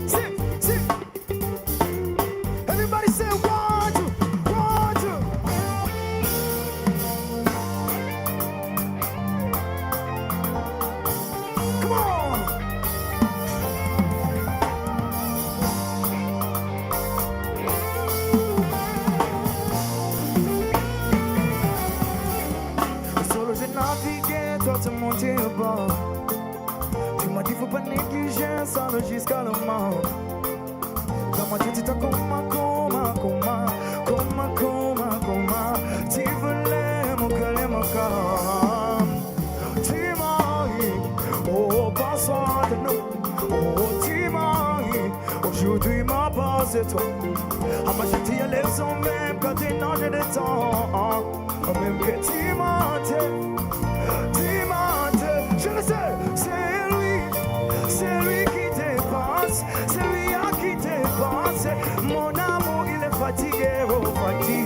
say. Everybody say one, two, one, two. Come on. Solo j'ai navigué, toi tu montais au bord. Tu m'as dit faut pas négliger ça jusqu'à la mort. Dans ma tête t'as comment. Tu voulais mon cœur et mon corps. Tu m'as eu, oh passant de nous. Oh tu m'as eu, aujourd'hui m'a passé toi. À ma tête y a les sons même quand tu nages de temps. Même que tu mentais, je le sais, c'est lui qui dépasse, c'est lui à qui dépasse. Mon amour il est fatigué, oh fatigué.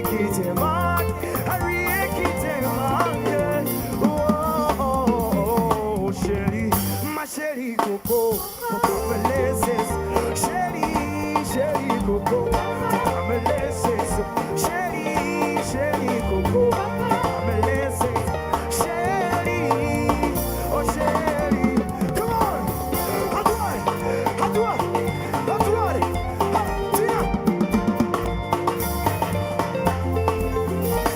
Qui te manque, rien qui te manque. Oh, chérie, ma chérie Coco, pourquoi me laisser? Chérie Coco, pourquoi me laisser? Chérie Coco, pourquoi me laisser? Chérie, oh chérie, come on, à toi, tiens.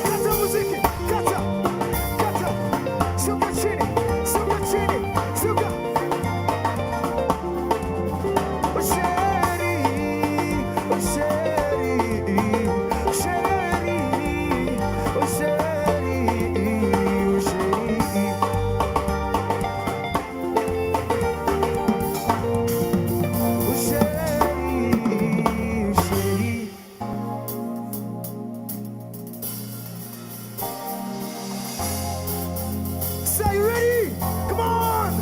Kata muziki, kata, suka chini, suka. Oh chérie, oh chérie, oh chérie, oh chérie, oh chérie. Oh chérie, oh chérie. Say you ready? Come on!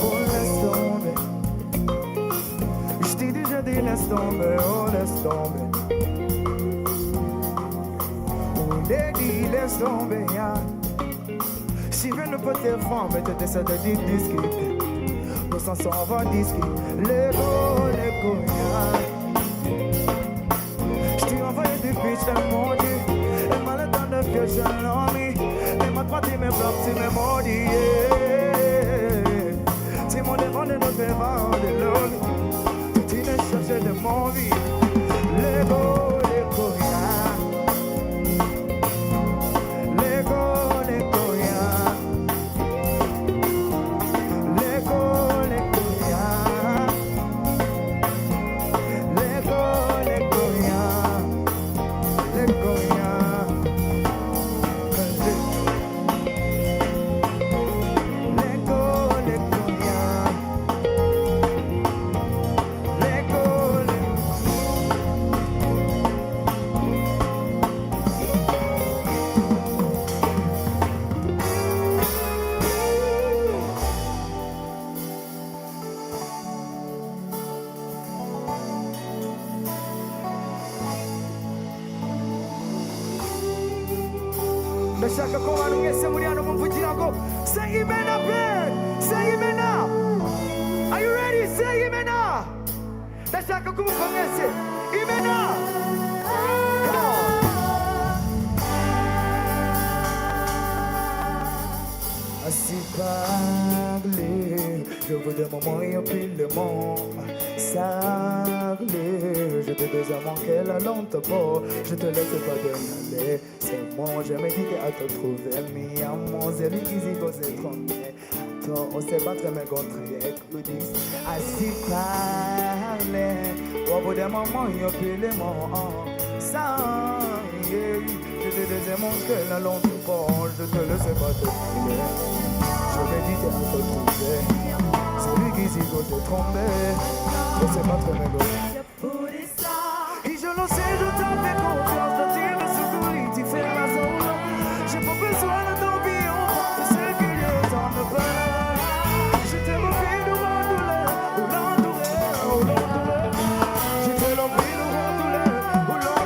Oh laisse tomber. Je t'ai déjà dit laisse tomber, oh laisse tomber. Oh lady laisse tomber, yeah. Si je ne peux te faire, mais tu essaies de discuter. Nos sens on va discuter. Lego, yeah. J't'ai envoyé des bitches d'emoji. Elle m'a le temps de fièche en l'ami. Elle m'a traité mes blocs, tu m'as maudit, yeah. Tu m'as demandé de faire de l'eau. Tu n'as cherché de mon vie. Lego, yeah. Lego, yeah. Ndashaka ko abantu mwese muri hano mumvugira ngo say imena ben, say imena. Are you ready? Say imena. Ndashaka kumva mwese imena. Come on. Assis parler, je veux des moments et puis le monde. Sarler, je te déjà manqué la longtemps, je te laisse pas demander. C'est moi, je me dis à te trouver, mi amor, c'est lui qui s'y cause trompé. Toi, on sait pas très bien contrer, Claudis. Assis parler, au bout des moments, il y a plus les mots. Sarler, je te déjà manqué la longtemps, je te laisse pas demander. Je me dis à te trouver, c'est lui qui s'y cause trompé. Je sais pas trop négocier. Et je le sais, je t'avais confiance, je tire secours, tu fais la zone. J'ai pas besoin de ton billon, je sais qu'il y a tant de peur. Je t'ai repris de ma douleur, ou l'entoureur. Je t'ai repris de ma douleur, ou l'entoureur.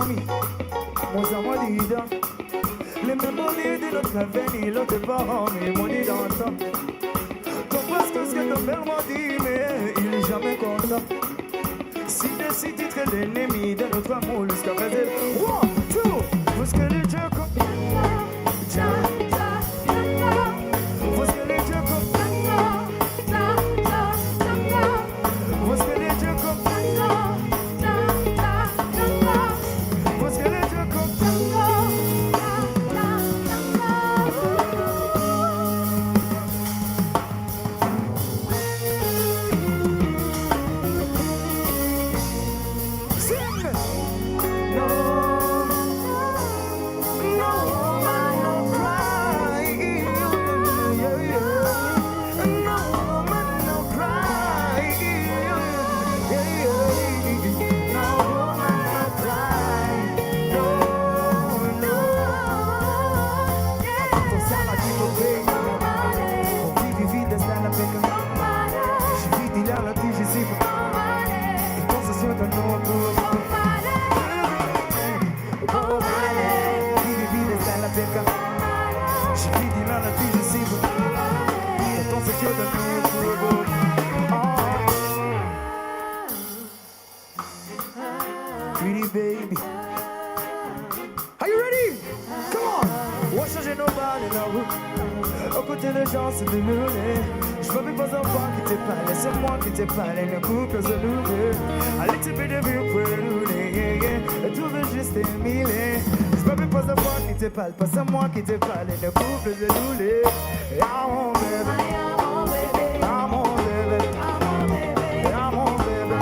mommy, mon zamolida. Les mémorieux de notre avenir, l'autre parent, mais mon dit dans le temps. Comprends ce que ton père m'a dit, mais il est jamais content. Si des titres l'ennemi de notre amour jusqu'à présent. One, two, parce que les dieux comme parce que les dieux comme parce que les dieux comme parce que les dieux comme Pretty baby. Are you ready? Come on! On va changer nos balles et la route. Aux côtés de gens, c'est dénoué. Je veux pas savoir qui t'es parlé, c'est moi qui t'ai parlé. Le couple se loue. A little bit of you, pretty, et tout veut juste émiler. Je veux pas savoir qui t'es parlé, pas c'est moi qui t'ai parlé. Le couple se loue. Ah mon bébé. Ah mon bébé. Ah mon bébé.